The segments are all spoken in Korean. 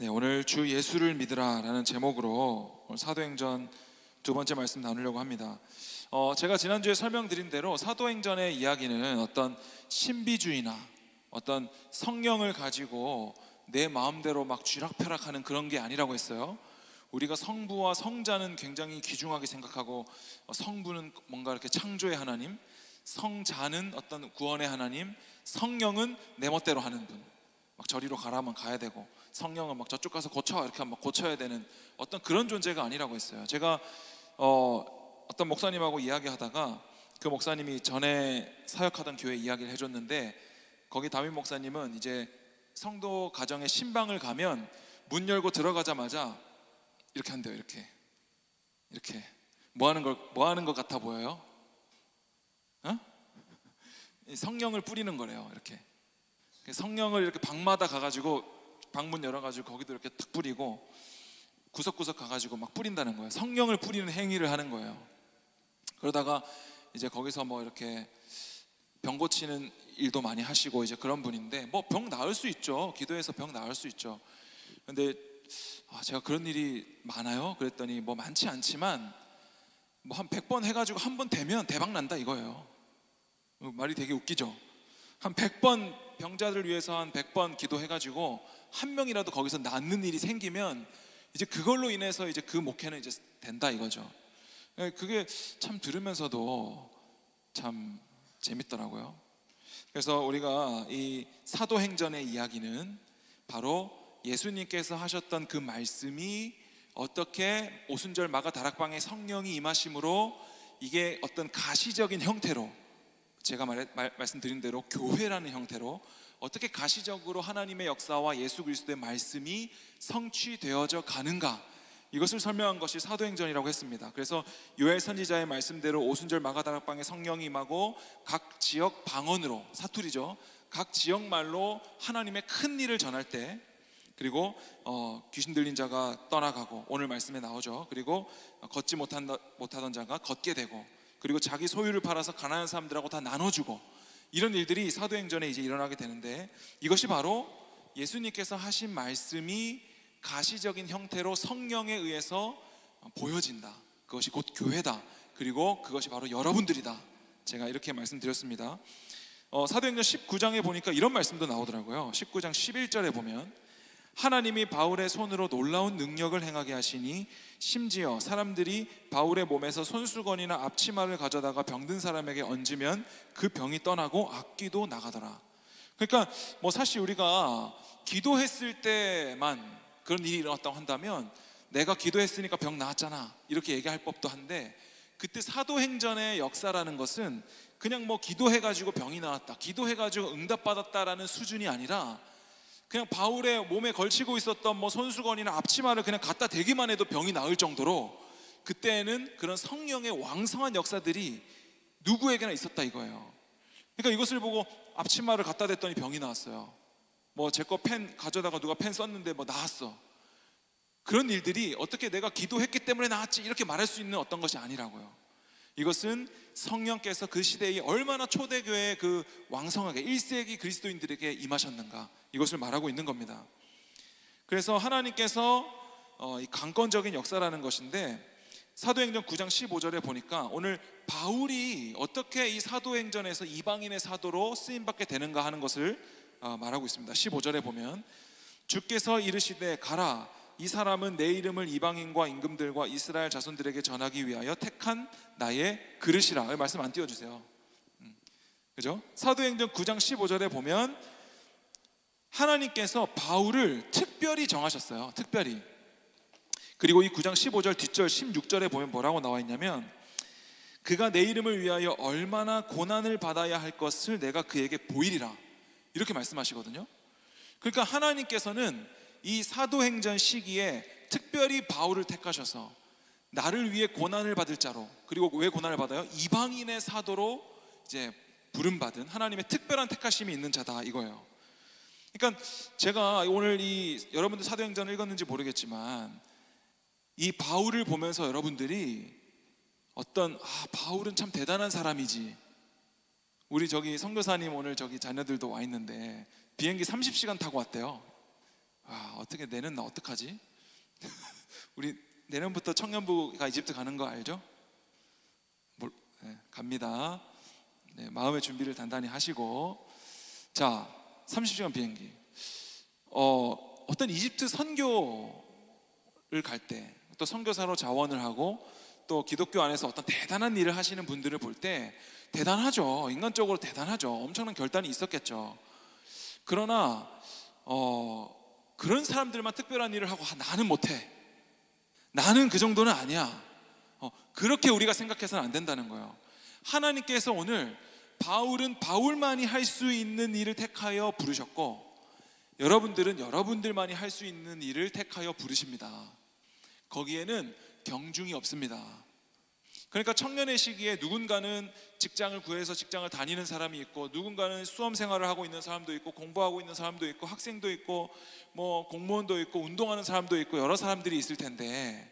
네, 오늘 주 예수를 믿으라라는 제목으로 오늘 사도행전 두 번째 말씀 나누려고 합니다. 제가 지난주에 설명드린 대로 사도행전의 이야기는 어떤 신비주의나 어떤 성령을 가지고 내 마음대로 막 쥐락펴락하는 그런 게 아니라고 했어요. 우리가 성부와 성자는 굉장히 귀중하게 생각하고, 성부는 뭔가 이렇게 창조의 하나님, 성자는 어떤 구원의 하나님, 성령은 내 멋대로 하는 분, 막 저리로 가라면 가야 되고, 성령은 막 저쪽 가서 고쳐 이렇게 막 고쳐야 되는 어떤 그런 존재가 아니라고 했어요. 제가 어떤 목사님하고 이야기하다가 그 목사님이 전에 사역하던 교회 이야기를 해줬는데, 거기 담임 목사님은 이제 성도 가정에 신방을 가면 문 열고 들어가자마자 이렇게 한대요. 이렇게 뭐 하는 것 같아 보여요? 성령을 뿌리는 거래요. 이렇게 성령을 이렇게 방마다 가가지고 방문 열어가지고 거기도 이렇게 탁 뿌리고 구석구석 가가지고 막 뿌린다는 거예요. 성령을 뿌리는 행위를 하는 거예요. 그러다가 이제 거기서 뭐 이렇게 병 고치는 일도 많이 하시고 이제 그런 분인데, 뭐 병 나을 수 있죠. 기도해서 병 나을 수 있죠. 근데 제가 그런 일이 많아요? 그랬더니 뭐 많지 않지만 뭐 한 100번 해가지고 한 번 되면 대박 난다 이거예요. 말이 되게 웃기죠. 한 100번 병자들 위해서 한 100번 기도해가지고 한 명이라도 거기서 낫는 일이 생기면 이제 그걸로 인해서 이제 그 목회는 이제 된다 이거죠. 그게 참 들으면서도 참 재밌더라고요. 그래서 우리가 이 사도행전의 이야기는 바로 예수님께서 하셨던 그 말씀이 어떻게 오순절 마가 다락방에 성령이 임하심으로 이게 어떤 가시적인 형태로, 제가 말씀드린 대로 교회라는 형태로 어떻게 가시적으로 하나님의 역사와 예수 그리스도의 말씀이 성취되어져 가는가, 이것을 설명한 것이 사도행전이라고 했습니다. 그래서 요엘 선지자의 말씀대로 오순절 마가다락방에 성령이 임하고 각 지역 방언으로, 사투리죠, 각 지역 말로 하나님의 큰 일을 전할 때, 그리고 귀신 들린 자가 떠나가고, 오늘 말씀에 나오죠. 그리고 걷지 못하던 자가 걷게 되고, 그리고 자기 소유를 팔아서 가난한 사람들하고 다 나눠주고, 이런 일들이 사도행전에 이제 일어나게 되는데, 이것이 바로 예수님께서 하신 말씀이 가시적인 형태로 성령에 의해서 보여진다. 그것이 곧 교회다. 그리고 그것이 바로 여러분들이다. 제가 이렇게 말씀드렸습니다. 사도행전 19장에 보니까 이런 말씀도 나오더라고요. 19장 11절에 보면 하나님이 바울의 손으로 놀라운 능력을 행하게 하시니 심지어 사람들이 바울의 몸에서 손수건이나 앞치마를 가져다가 병든 사람에게 얹으면 그 병이 떠나고 악귀도 나가더라. 그러니까 뭐 사실 우리가 기도했을 때만 그런 일이 일어났다고 한다면, 내가 기도했으니까 병 나았잖아 이렇게 얘기할 법도 한데, 그때 사도행전의 역사라는 것은 그냥 뭐 기도해가지고 병이 나았다, 기도해가지고 응답받았다라는 수준이 아니라 그냥 바울의 몸에 걸치고 있었던 뭐 손수건이나 앞치마를 그냥 갖다 대기만 해도 병이 나을 정도로 그때는 그런 성령의 왕성한 역사들이 누구에게나 있었다 이거예요. 그러니까 이것을 보고 앞치마를 갖다 댔더니 병이 나왔어요. 뭐 제 거 펜 가져다가 누가 펜 썼는데 뭐 나았어. 그런 일들이 어떻게 내가 기도했기 때문에 나았지 이렇게 말할 수 있는 어떤 것이 아니라고요. 이것은 성령께서 그 시대에 얼마나 초대교회에 그 왕성하게 1세기 그리스도인들에게 임하셨는가, 이것을 말하고 있는 겁니다. 그래서 하나님께서 이 강권적인 역사라는 것인데, 사도행전 9장 15절에 보니까 오늘 바울이 어떻게 이 사도행전에서 이방인의 사도로 쓰임받게 되는가 하는 것을 말하고 있습니다. 15절에 보면 주께서 이르시되 가라, 이 사람은 내 이름을 이방인과 임금들과 이스라엘 자손들에게 전하기 위하여 택한 나의 그릇이라. 말씀 안 띄워주세요. 그죠? 사도행전 9장 15절에 보면 하나님께서 바울을 특별히 정하셨어요. 특별히. 그리고 이 9장 15절 뒷절 16절에 보면 뭐라고 나와 있냐면, 그가 내 이름을 위하여 얼마나 고난을 받아야 할 것을 내가 그에게 보이리라, 이렇게 말씀하시거든요. 그러니까 하나님께서는 이 사도행전 시기에 특별히 바울을 택하셔서 나를 위해 고난을 받을 자로, 그리고 왜 고난을 받아요? 이방인의 사도로 이제 부름받은 하나님의 특별한 택하심이 있는 자다 이거예요. 그러니까 제가 오늘 여러분들 사도행전을 읽었는지 모르겠지만, 이 바울을 보면서 여러분들이 바울은 참 대단한 사람이지, 우리 저기 선교사님 오늘 저기 자녀들도 와 있는데 비행기 30시간 타고 왔대요. 어떻게 내년 나 어떡하지? 우리 내년부터 청년부가 이집트 가는 거 알죠? 갑니다. 마음의 준비를 단단히 하시고. 자, 30시간 비행기. 어떤 이집트 선교를 갈 때, 또 선교사로 자원을 하고 또 기독교 안에서 어떤 대단한 일을 하시는 분들을 볼 때 대단하죠. 인간적으로 대단하죠. 엄청난 결단이 있었겠죠. 그러나 그런 사람들만 특별한 일을 하고 나는 못해, 나는 그 정도는 아니야, 그렇게 우리가 생각해서는 안 된다는 거예요. 하나님께서 오늘 바울은 바울만이 할 수 있는 일을 택하여 부르셨고, 여러분들은 여러분들만이 할 수 있는 일을 택하여 부르십니다. 거기에는 경중이 없습니다. 그러니까 청년의 시기에 누군가는 직장을 구해서 직장을 다니는 사람이 있고, 누군가는 수험 생활을 하고 있는 사람도 있고, 공부하고 있는 사람도 있고, 학생도 있고, 뭐 공무원도 있고, 운동하는 사람도 있고, 여러 사람들이 있을 텐데,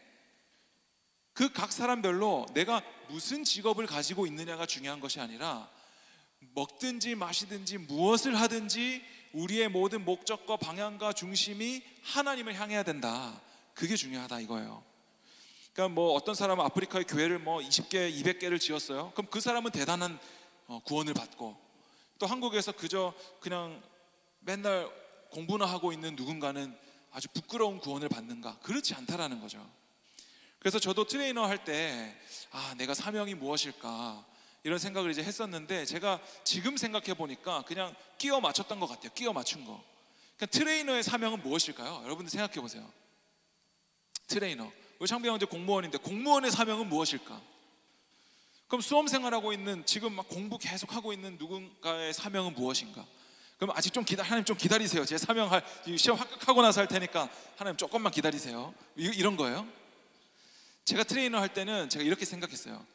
그 각 사람별로 내가 무슨 직업을 가지고 있느냐가 중요한 것이 아니라, 먹든지 마시든지 무엇을 하든지 우리의 모든 목적과 방향과 중심이 하나님을 향해야 된다. 그게 중요하다 이거예요. 그러니까 뭐 어떤 사람은 아프리카의 교회를 뭐 20개, 200개를 지었어요. 그럼 그 사람은 대단한 구원을 받고, 또 한국에서 그냥 맨날 공부나 하고 있는 누군가는 아주 부끄러운 구원을 받는가? 그렇지 않다라는 거죠. 그래서 저도 트레이너 할 때 내가 사명이 무엇일까 이런 생각을 이제 했었는데, 제가 지금 생각해 보니까 그냥 끼워 맞췄던 것 같아요. 끼워 맞춘 거. 그러니까 트레이너의 사명은 무엇일까요? 여러분들 생각해 보세요. 트레이너, 우리 창비 형제 공무원인데 공무원의 사명은 무엇일까? 그럼 수험 생활하고 있는, 지금 막 공부 계속 하고 있는 누군가의 사명은 무엇인가? 그럼 아직 좀 하나님 좀 기다리세요. 제 사명할 시험 합격하고 나서 할 테니까 하나님 조금만 기다리세요. 이런 거예요. 제가 트레이너 할 때는 제가 이렇게 생각했어요.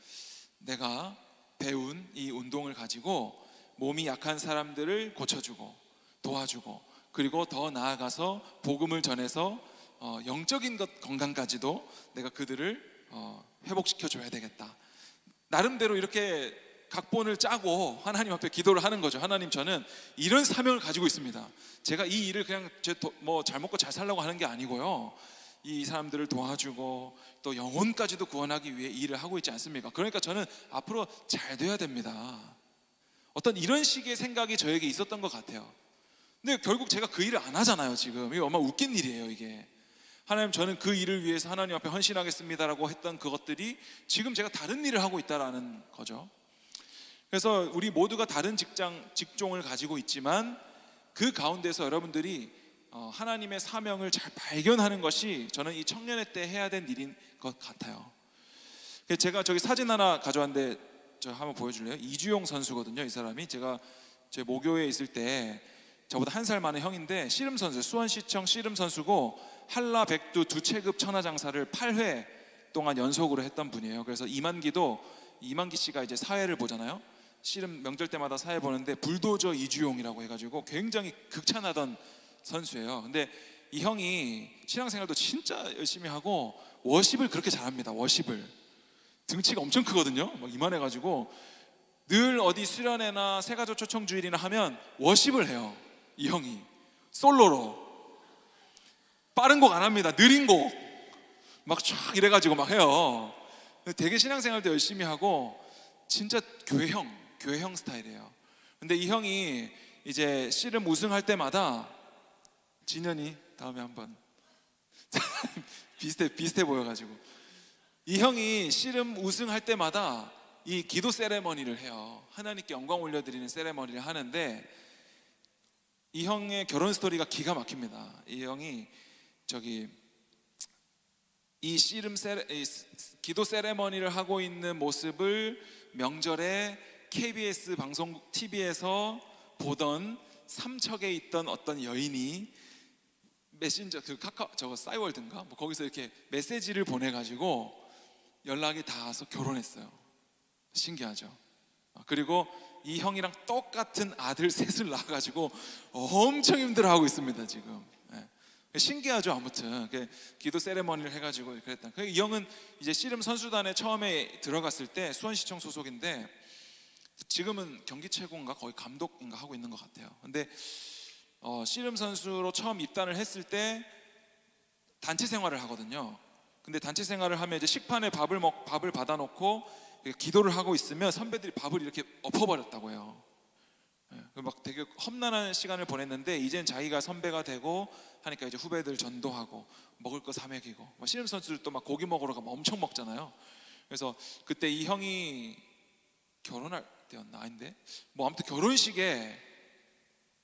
내가 배운 이 운동을 가지고 몸이 약한 사람들을 고쳐주고 도와주고, 그리고 더 나아가서 복음을 전해서 영적인 건강까지도 내가 그들을 회복시켜 줘야 되겠다. 나름대로 이렇게 각본을 짜고 하나님 앞에 기도를 하는 거죠. 하나님, 저는 이런 사명을 가지고 있습니다. 제가 이 일을 그냥 잘 먹고 잘 살려고 하는 게 아니고요, 이 사람들을 도와주고 또 영혼까지도 구원하기 위해 일을 하고 있지 않습니까? 그러니까 저는 앞으로 잘 돼야 됩니다. 어떤 이런 식의 생각이 저에게 있었던 것 같아요. 근데 결국 제가 그 일을 안 하잖아요. 지금 이게 얼마나 웃긴 일이에요 이게. 하나님, 저는 그 일을 위해서 하나님 앞에 헌신하겠습니다라고 했던 그것들이 지금 제가 다른 일을 하고 있다라는 거죠. 그래서 우리 모두가 다른 직종을 가지고 있지만 그 가운데서 여러분들이 하나님의 사명을 잘 발견하는 것이 저는 이 청년의 때 해야 될 일인 것 같아요. 제가 저기 사진 하나 가져왔는데 저 한번 보여줄래요? 이주용 선수거든요. 이 사람이 제가 제 모교에 있을 때 저보다 한 살 많은 형인데, 씨름 선수, 수원시청 씨름 선수고 한라 백두 두 체급 천하장사를 8회 동안 연속으로 했던 분이에요. 그래서 이만기 씨가 이제 사회를 보잖아요. 씨름 명절 때마다 사회 보는데 불도저 이주용이라고 해가지고 굉장히 극찬하던 선수예요. 근데 이 형이 신앙생활도 진짜 열심히 하고 워십을 그렇게 잘합니다. 워십을. 등치가 엄청 크거든요. 막 이만해가지고 늘 어디 수련회나 새가족 초청주일이나 하면 워십을 해요. 이 형이 솔로로. 빠른 곡 안 합니다. 느린 곡 막 쫙 이래가지고 막 해요. 되게 신앙생활도 열심히 하고 진짜 교회형 스타일이에요. 근데 이 형이 이제 씨름 우승할 때마다, 진현이 다음에 한번 비슷해 보여가지고, 이 형이 씨름 우승할 때마다 이 기도 세레머니를 해요. 하나님께 영광 올려드리는 세레머니를 하는데, 이 형의 결혼 스토리가 기가 막힙니다. 이 형이 이 기도 세레머니를 하고 있는 모습을 명절에 KBS 방송 TV에서 보던 삼척에 있던 어떤 여인이 메신저, 저거 싸이월드인가? 뭐 거기서 이렇게 메시지를 보내가지고 연락이 닿아서 결혼했어요. 신기하죠? 그리고 이 형이랑 똑같은 아들 셋을 낳아가지고 엄청 힘들어하고 있습니다 지금. 신기하죠. 아무튼 기도 세레머니를 해가지고 그랬다. 이 형은 이제 씨름 선수단에 처음에 들어갔을 때 수원시청 소속인데 지금은 경기최고인가 거의 감독인가 하고 있는 것 같아요. 근데 씨름 선수로 처음 입단을 했을 때 단체 생활을 하거든요. 근데 단체 생활을 하면 이제 식판에 밥을 받아놓고 기도를 하고 있으면 선배들이 밥을 이렇게 엎어버렸다고 해요. 막 되게 험난한 시간을 보냈는데 이젠 자기가 선배가 되고 하니까 이제 후배들 전도하고 먹을 거 사 먹이고, 씨름 선수들도 막 고기 먹으러 가면 엄청 먹잖아요. 그래서 그때 이 형이 결혼할 때였나? 아닌데 뭐 아무튼 결혼식에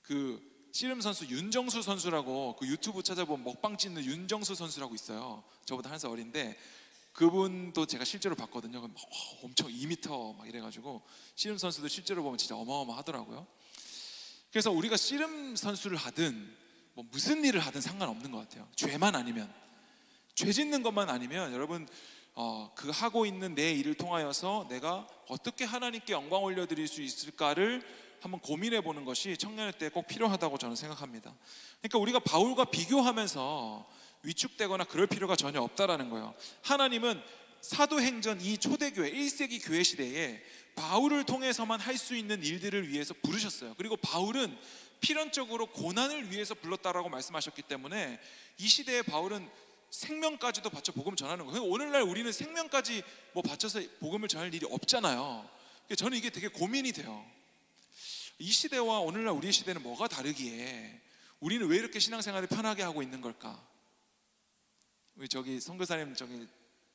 그 씨름 선수 윤정수 선수라고, 그 유튜브 찾아보면 먹방 찍는 윤정수 선수라고 있어요. 저보다 한 살 어린데 그분도 제가 실제로 봤거든요. 엄청 2m 막 이래가지고 씨름 선수도 실제로 보면 진짜 어마어마하더라고요. 그래서 우리가 씨름 선수를 하든 뭐 무슨 일을 하든 상관없는 것 같아요. 죄만 아니면, 죄 짓는 것만 아니면 여러분 그 하고 있는 내 일을 통하여서 내가 어떻게 하나님께 영광 올려드릴 수 있을까를 한번 고민해 보는 것이 청년의 때 꼭 필요하다고 저는 생각합니다. 그러니까 우리가 바울과 비교하면서 위축되거나 그럴 필요가 전혀 없다라는 거예요. 하나님은 사도행전 이 초대교회 1세기 교회 시대에 바울을 통해서만 할 수 있는 일들을 위해서 부르셨어요. 그리고 바울은 필연적으로 고난을 위해서 불렀다라고 말씀하셨기 때문에 이 시대에 바울은 생명까지도 바쳐 복음을 전하는 거예요. 오늘날 우리는 생명까지 뭐 바쳐서 복음을 전할 일이 없잖아요. 저는 이게 되게 고민이 돼요. 이 시대와 오늘날 우리의 시대는 뭐가 다르기에 우리는 왜 이렇게 신앙생활을 편하게 하고 있는 걸까? 우리 저기 선교사님 저기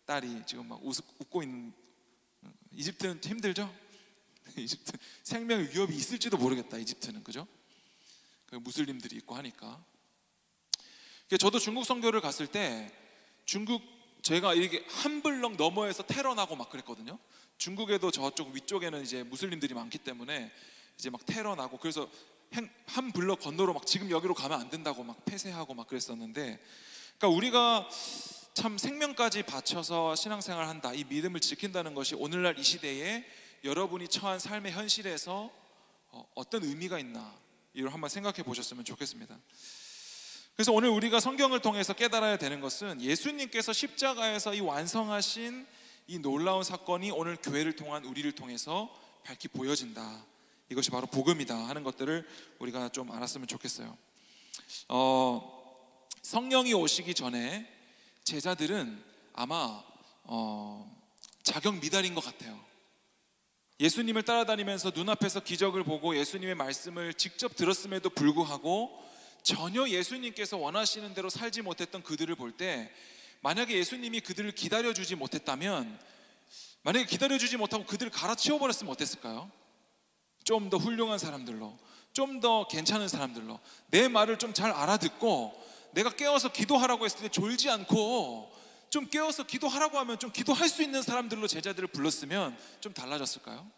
딸이 지금 막 웃고 있는, 이집트는 힘들죠? 이집트 생명의 위협이 있을지도 모르겠다. 이집트는, 그죠? 무슬림들이 있고 하니까. 저도 중국 선교를 갔을 때 중국 제가 이렇게 한 블럭 너머에서 테러 나고 막 그랬거든요. 중국에도 저쪽 위쪽에는 이제 무슬림들이 많기 때문에 이제 막 테러 나고, 그래서 한 블럭 건너로 막 지금 여기로 가면 안 된다고 막 폐쇄하고 막 그랬었는데, 그러니까 우리가 참 생명까지 바쳐서 신앙생활을 한다, 이 믿음을 지킨다는 것이 오늘날 이 시대에 여러분이 처한 삶의 현실에서 어떤 의미가 있나, 이걸 한번 생각해 보셨으면 좋겠습니다. 그래서 오늘 우리가 성경을 통해서 깨달아야 되는 것은 예수님께서 십자가에서 이 완성하신 이 놀라운 사건이 오늘 교회를 통한 우리를 통해서 밝히 보여진다, 이것이 바로 복음이다 하는 것들을 우리가 좀 알았으면 좋겠어요. 성령이 오시기 전에 제자들은 아마 자격 미달인 것 같아요. 예수님을 따라다니면서 눈앞에서 기적을 보고 예수님의 말씀을 직접 들었음에도 불구하고 전혀 예수님께서 원하시는 대로 살지 못했던 그들을 볼 때, 만약에 예수님이 그들을 기다려주지 못했다면, 만약에 기다려주지 못하고 그들을 갈아치워 버렸으면 어땠을까요? 좀 더 훌륭한 사람들로, 좀 더 괜찮은 사람들로, 내 말을 좀 잘 알아듣고 내가 깨워서 기도하라고 했을 때 졸지 않고 좀 깨워서 기도하라고 하면 좀 기도할 수 있는 사람들로 제자들을 불렀으면 좀 달라졌을까요?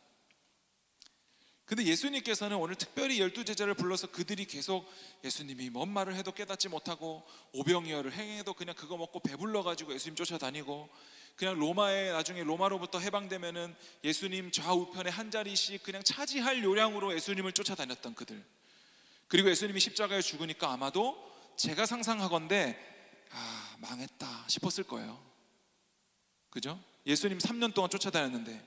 근데 예수님께서는 오늘 특별히 12제자를 불러서 그들이 계속 예수님이 뭔 말을 해도 깨닫지 못하고 오병이어를 행해도 그냥 그거 먹고 배불러가지고 예수님 쫓아다니고, 그냥 로마에 나중에 로마로부터 해방되면은 예수님 좌우편에 한 자리씩 그냥 차지할 요량으로 예수님을 쫓아다녔던 그들, 그리고 예수님이 십자가에 죽으니까 아마도 제가 상상하건대 망했다 싶었을 거예요. 그죠? 예수님 3년 동안 쫓아다녔는데,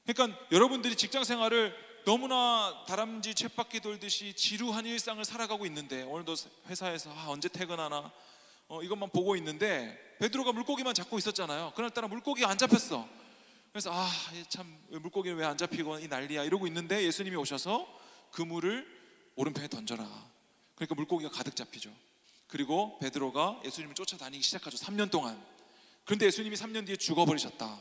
그러니까 여러분들이 직장생활을 너무나 다람쥐 쳇바퀴 돌듯이 지루한 일상을 살아가고 있는데, 오늘도 회사에서 언제 퇴근하나 이것만 보고 있는데 베드로가 물고기만 잡고 있었잖아요. 그날따라 물고기가 안 잡혔어. 그래서 참 물고기는 왜 안 잡히고 이 난리야 이러고 있는데 예수님이 오셔서 그물을 오른편에 던져라. 그러니까 물고기가 가득 잡히죠. 그리고 베드로가 예수님을 쫓아다니기 시작하죠. 3년 동안. 그런데 예수님이 3년 뒤에 죽어버리셨다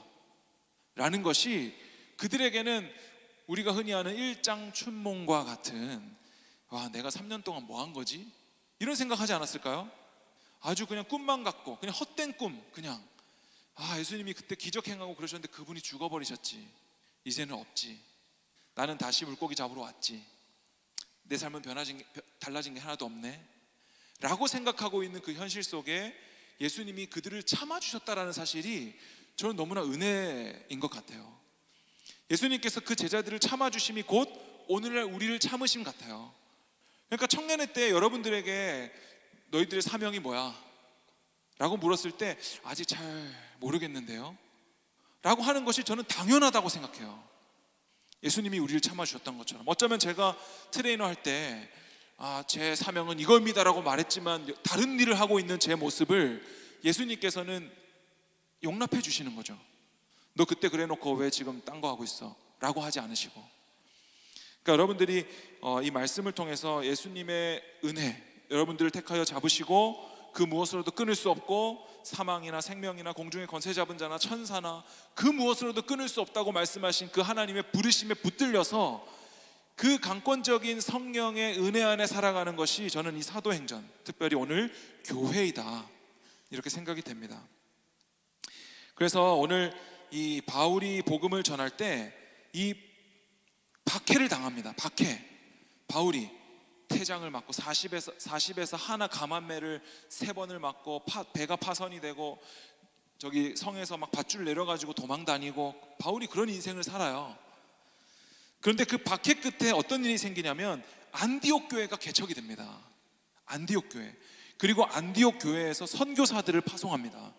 라는 것이 그들에게는 우리가 흔히 아는 일장춘몽과 같은, 내가 3년 동안 뭐 한 거지? 이런 생각하지 않았을까요? 아주 그냥 꿈만 같고 그냥 헛된 꿈, 그냥 예수님이 그때 기적 행하고 그러셨는데 그분이 죽어버리셨지, 이제는 없지, 나는 다시 물고기 잡으러 왔지, 내 삶은 달라진 게 하나도 없네 라고 생각하고 있는 그 현실 속에 예수님이 그들을 참아주셨다라는 사실이 저는 너무나 은혜인 것 같아요. 예수님께서 그 제자들을 참아주심이 곧 오늘날 우리를 참으심 같아요. 그러니까 청년의 때 여러분들에게 너희들의 사명이 뭐야? 라고 물었을 때 아직 잘 모르겠는데요 라고 하는 것이 저는 당연하다고 생각해요. 예수님이 우리를 참아주셨던 것처럼. 어쩌면 제가 트레이너 할 때 제 사명은 이겁니다라고 말했지만 다른 일을 하고 있는 제 모습을 예수님께서는 용납해 주시는 거죠. 너 그때 그래 놓고 왜 지금 딴 거 하고 있어? 라고 하지 않으시고. 그러니까 여러분들이 이 말씀을 통해서 예수님의 은혜, 여러분들을 택하여 잡으시고 그 무엇으로도 끊을 수 없고 사망이나 생명이나 공중의 권세 잡은 자나 천사나 그 무엇으로도 끊을 수 없다고 말씀하신 그 하나님의 부르심에 붙들려서 그 강권적인 성령의 은혜 안에 살아가는 것이 저는 이 사도행전, 특별히 오늘 교회이다, 이렇게 생각이 됩니다. 그래서 오늘 이 바울이 복음을 전할 때 이 박해를 당합니다. 박해. 바울이 태장을 맞고 40에서 하나 감한매를 3번을 맞고 배가 파선이 되고 저기 성에서 막 밧줄 내려가지고 도망 다니고 바울이 그런 인생을 살아요. 그런데 그 박해 끝에 어떤 일이 생기냐면 안디옥 교회가 개척이 됩니다. 안디옥 교회. 그리고 안디옥 교회에서 선교사들을 파송합니다.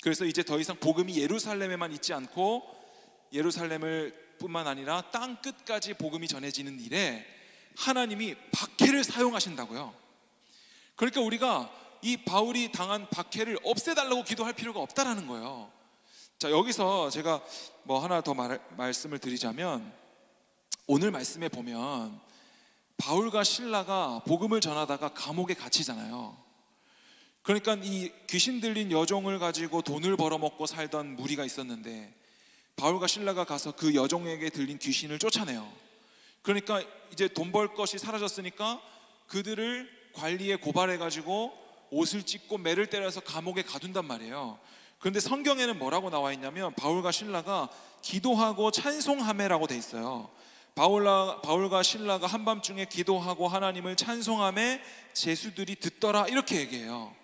그래서 이제 더 이상 복음이 예루살렘에만 있지 않고 예루살렘을 뿐만 아니라 땅 끝까지 복음이 전해지는 일에 하나님이 박해를 사용하신다고요. 그러니까 우리가 이 바울이 당한 박해를 없애달라고 기도할 필요가 없다라는 거예요. 자, 여기서 제가 뭐 하나 더 말씀을 드리자면, 오늘 말씀에 보면 바울과 실라가 복음을 전하다가 감옥에 갇히잖아요. 그러니까 이 귀신 들린 여종을 가지고 돈을 벌어먹고 살던 무리가 있었는데 바울과 실라가 가서 그 여종에게 들린 귀신을 쫓아내요. 그러니까 이제 돈 벌 것이 사라졌으니까 그들을 관리에 고발해가지고 옷을 찢고 매를 때려서 감옥에 가둔단 말이에요. 그런데 성경에는 뭐라고 나와 있냐면 바울과 실라가 기도하고 찬송하매라고 돼 있어요. 바울과 실라가 한밤중에 기도하고 하나님을 찬송하매 제수들이 듣더라, 이렇게 얘기해요.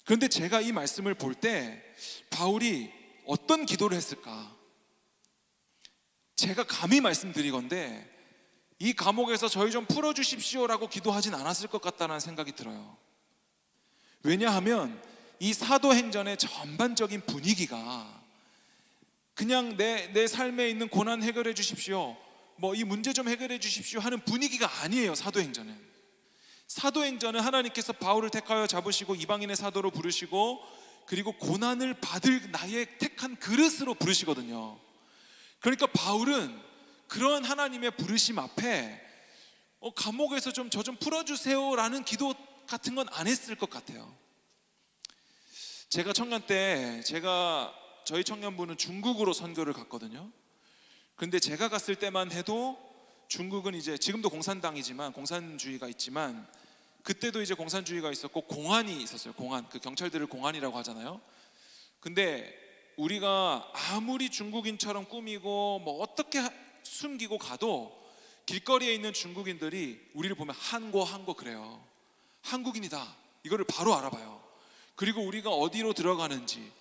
그런데 제가 이 말씀을 볼 때 바울이 어떤 기도를 했을까? 제가 감히 말씀드리건대 이 감옥에서 저희 좀 풀어주십시오라고 기도하진 않았을 것 같다는 생각이 들어요. 왜냐하면 이 사도행전의 전반적인 분위기가 그냥 내 삶에 있는 고난 해결해 주십시오, 뭐 이 문제 좀 해결해 주십시오 하는 분위기가 아니에요. 사도행전은 하나님께서 바울을 택하여 잡으시고 이방인의 사도로 부르시고 그리고 고난을 받을 나의 택한 그릇으로 부르시거든요. 그러니까 바울은 그런 하나님의 부르심 앞에 감옥에서 저 좀 풀어주세요 라는 기도 같은 건 안 했을 것 같아요. 제가 청년 때 저희 청년부는 중국으로 선교를 갔거든요. 근데 제가 갔을 때만 해도 중국은 이제 지금도 공산당이지만 공산주의가 있지만 그때도 이제 공산주의가 있었고 공안이 있었어요. 공안, 그 경찰들을 공안이라고 하잖아요. 근데 우리가 아무리 중국인처럼 꾸미고 뭐 어떻게 숨기고 가도 길거리에 있는 중국인들이 우리를 보면 한고 그래요. 한국인이다, 이거를 바로 알아봐요. 그리고 우리가 어디로 들어가는지,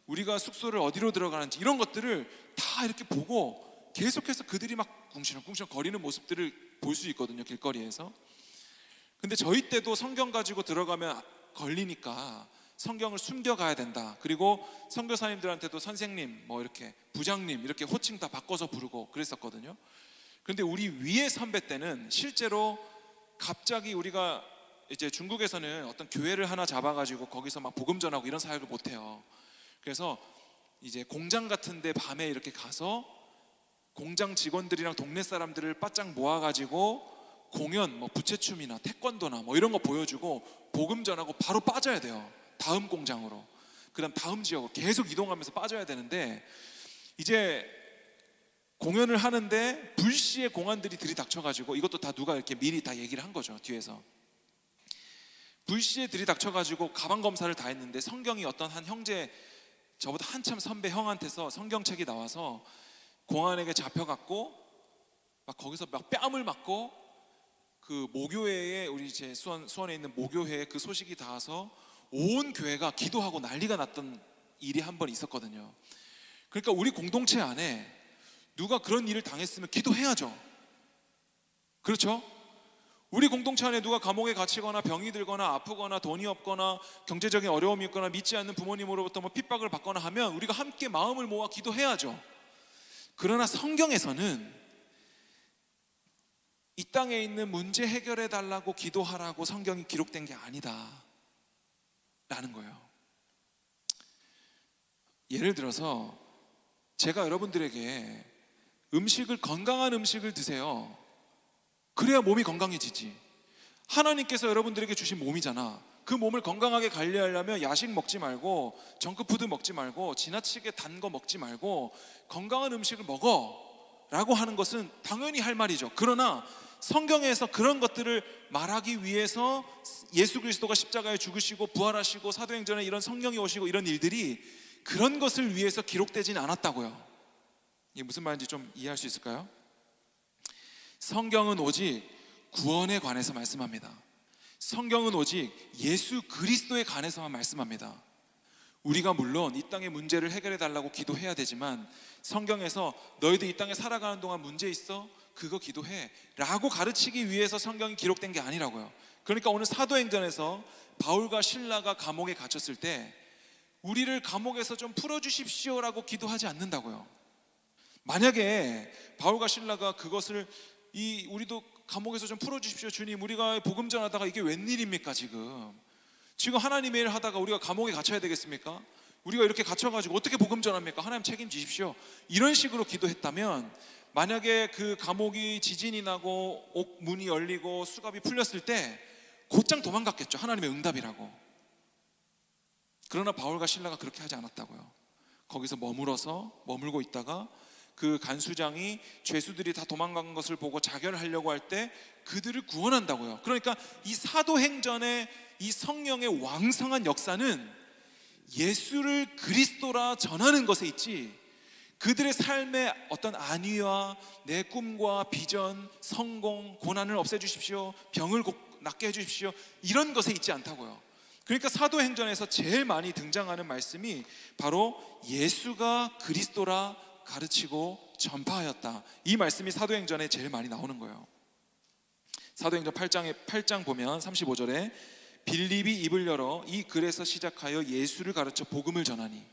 우리가 숙소를 어디로 들어가는지 이런 것들을 다 이렇게 보고 계속해서 그들이 막 궁시렁궁시렁 거리는 모습들을 볼 수 있거든요, 길거리에서. 근데 저희 때도 성경 가지고 들어가면 걸리니까 성경을 숨겨가야 된다. 그리고 선교사님들한테도 선생님, 뭐 이렇게 부장님 이렇게 호칭 다 바꿔서 부르고 그랬었거든요. 그런데 우리 위에 선배 때는 실제로 갑자기 우리가 이제 중국에서는 어떤 교회를 하나 잡아가지고 거기서 막 복음 전하고 이런 사역을 못해요. 그래서 이제 공장 같은데 밤에 이렇게 가서 공장 직원들이랑 동네 사람들을 바짝 모아가지고 공연, 뭐 부채춤이나 태권도나 뭐 이런 거 보여주고 복음 전하고 바로 빠져야 돼요. 다음 공장으로, 그다음 다음 지역으로 계속 이동하면서 빠져야 되는데 이제 공연을 하는데 불시에 공안들이 들이닥쳐가지고, 이것도 다 누가 이렇게 미리 다 얘기를 한 거죠. 뒤에서 불시에 들이닥쳐가지고 가방 검사를 다 했는데 성경이 어떤 한 형제, 저보다 한참 선배 형한테서 성경책이 나와서 공안에게 잡혀갔고 막 거기서 막 뺨을 맞고 그 모교회에, 우리 제 수원에 있는 모교회에 그 소식이 닿아서 온 교회가 기도하고 난리가 났던 일이 한 번 있었거든요. 그러니까 우리 공동체 안에 누가 그런 일을 당했으면 기도해야죠. 그렇죠? 우리 공동체 안에 누가 감옥에 갇히거나 병이 들거나 아프거나 돈이 없거나 경제적인 어려움이 있거나 믿지 않는 부모님으로부터 뭐 핍박을 받거나 하면 우리가 함께 마음을 모아 기도해야죠. 그러나 성경에서는 이 땅에 있는 문제 해결해 달라고 기도하라고 성경이 기록된 게 아니다 라는 거예요. 예를 들어서 제가 여러분들에게 건강한 음식을 드세요. 그래야 몸이 건강해지지. 하나님께서 여러분들에게 주신 몸이잖아. 그 몸을 건강하게 관리하려면 야식 먹지 말고 정크푸드 먹지 말고 지나치게 단 거 먹지 말고 건강한 음식을 먹어 라고 하는 것은 당연히 할 말이죠. 그러나 성경에서 그런 것들을 말하기 위해서 예수 그리스도가 십자가에 죽으시고 부활하시고 사도행전에 이런 성령이 오시고 이런 일들이 그런 것을 위해서 기록되진 않았다고요. 이게 무슨 말인지 좀 이해할 수 있을까요? 성경은 오직 구원에 관해서 말씀합니다. 성경은 오직 예수 그리스도에 관해서만 말씀합니다. 우리가 물론 이 땅의 문제를 해결해 달라고 기도해야 되지만 성경에서 너희들 이 땅에 살아가는 동안 문제 있어? 그거 기도해 라고 가르치기 위해서 성경이 기록된 게 아니라고요. 그러니까 오늘 사도행전에서 바울과 실라가 감옥에 갇혔을 때 우리를 감옥에서 좀 풀어주십시오 라고 기도하지 않는다고요. 만약에 바울과 실라가 그것을 우리도 감옥에서 좀 풀어주십시오 주님, 우리가 복음 전하다가 이게 웬일입니까? 지금 하나님의 일 하다가 우리가 감옥에 갇혀야 되겠습니까? 우리가 이렇게 갇혀가지고 어떻게 복음 전합니까? 하나님 책임지십시오 이런 식으로 기도했다면 만약에 그 감옥이 지진이 나고 문이 열리고 수갑이 풀렸을 때 곧장 도망갔겠죠. 하나님의 응답이라고. 그러나 바울과 실라가 그렇게 하지 않았다고요. 거기서 머물고 있다가 그 간수장이 죄수들이 다 도망간 것을 보고 자결하려고 할 때 그들을 구원한다고요. 그러니까 이 사도행전의 이 성령의 왕성한 역사는 예수를 그리스도라 전하는 것에 있지 그들의 삶의 어떤 안위와 내 꿈과 비전, 성공, 고난을 없애주십시오, 병을 낫게 해주십시오 이런 것에 있지 않다고요. 그러니까 사도행전에서 제일 많이 등장하는 말씀이 바로 예수가 그리스도라 가르치고 전파하였다. 이 말씀이 사도행전에 제일 많이 나오는 거예요. 사도행전 8장 보면 35절에 빌립이 입을 열어 이 글에서 시작하여 예수를 가르쳐 복음을 전하니.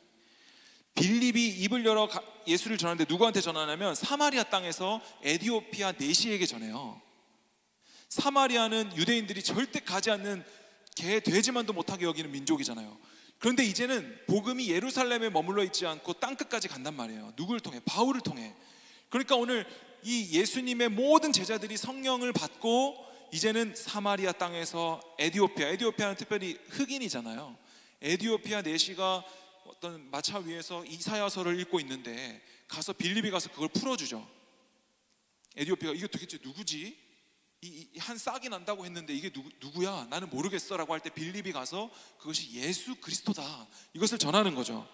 빌립이 입을 열어 예수를 전하는데 누구한테 전하냐면 사마리아 땅에서 에디오피아 내시에게 전해요. 사마리아는 유대인들이 절대 가지 않는 개 돼지만도 못하게 여기는 민족이잖아요. 그런데 이제는 복음이 예루살렘에 머물러 있지 않고 땅끝까지 간단 말이에요. 누구를 통해? 바울을 통해. 그러니까 오늘 이 예수님의 모든 제자들이 성령을 받고 이제는 사마리아 땅에서 에디오피아는 특별히 흑인이잖아요. 에디오피아 내시가 어떤 마차 위에서 이사야서를 읽고 있는데 가서 빌립이 가서 그걸 풀어주죠. 에디오피아가 이게 도대체 누구지? 한 싹이 난다고 했는데 이게 누구야? 나는 모르겠어 라고 할 때 빌립이 가서 그것이 예수 그리스도다 이것을 전하는 거죠.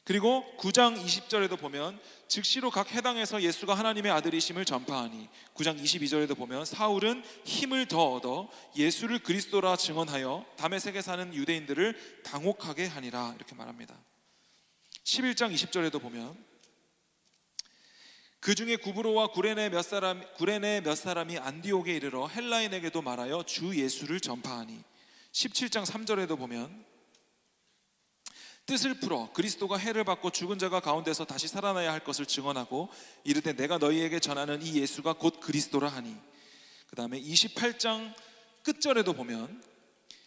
그리고 9장 20절에도 보면 즉시로 각 해당에서 예수가 하나님의 아들이심을 전파하니 9장 22절에도 보면 사울은 힘을 더 얻어 예수를 그리스도라 증언하여 다메섹에 사는 유대인들을 당혹하게 하니라 이렇게 말합니다. 11장 20절에도 보면 그 중에 구브로와 구레네 몇 사람이 안디옥에 이르러 헬라인에게도 말하여 주 예수를 전파하니 17장 3절에도 보면 뜻을 풀어 그리스도가 해를 받고 죽은 자가 가운데서 다시 살아나야 할 것을 증언하고 이르되 내가 너희에게 전하는 이 예수가 곧 그리스도라 하니. 그 다음에 28장 끝절에도 보면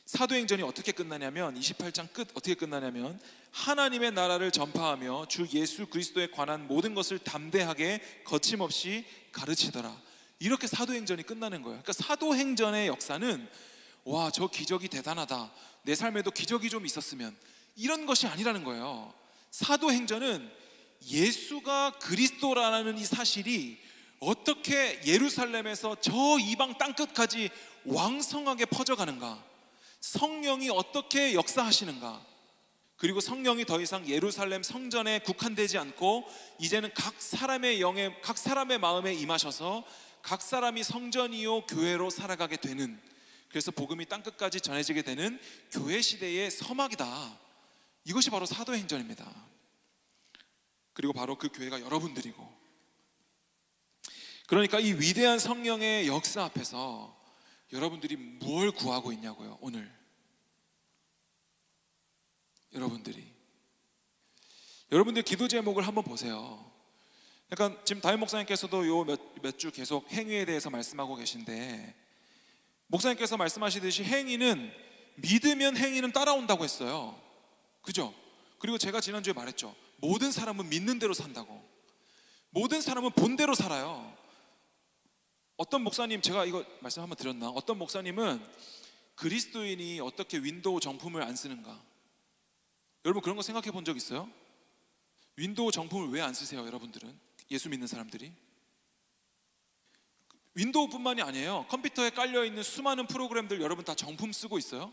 사도행전이 어떻게 끝나냐면 28장 끝 어떻게 끝나냐면 하나님의 나라를 전파하며 주 예수 그리스도에 관한 모든 것을 담대하게 거침없이 가르치더라. 이렇게 사도행전이 끝나는 거예요. 그러니까 사도행전의 역사는 와, 저 기적이 대단하다, 내 삶에도 기적이 좀 있었으면, 이런 것이 아니라는 거예요. 사도행전은 예수가 그리스도라는 이 사실이 어떻게 예루살렘에서 저 이방 땅끝까지 왕성하게 퍼져가는가, 성령이 어떻게 역사하시는가, 그리고 성령이 더 이상 예루살렘 성전에 국한되지 않고 이제는 각 사람의 마음에 임하셔서 각 사람이 성전이요 교회로 살아가게 되는, 그래서 복음이 땅끝까지 전해지게 되는 교회 시대의 서막이다. 이것이 바로 사도행전입니다. 그리고 바로 그 교회가 여러분들이고, 그러니까 이 위대한 성령의 역사 앞에서 여러분들이 뭘 구하고 있냐고요. 오늘 여러분들 기도 제목을 한번 보세요. 그러니까 지금 담임 목사님께서도 요 몇 주 계속 행위에 대해서 말씀하고 계신데, 목사님께서 말씀하시듯이 행위는 믿으면 행위는 따라온다고 했어요. 그죠? 그리고 제가 지난주에 말했죠. 모든 사람은 믿는 대로 산다고. 모든 사람은 본대로 살아요. 어떤 목사님, 제가 이거 말씀 한번 드렸나? 어떤 목사님은 그리스도인이 어떻게 윈도우 정품을 안 쓰는가? 여러분 그런 거 생각해 본 적 있어요? 윈도우 정품을 왜 안 쓰세요, 여러분들은? 예수 믿는 사람들이? 윈도우뿐만이 아니에요. 컴퓨터에 깔려있는 수많은 프로그램들 여러분 다 정품 쓰고 있어요?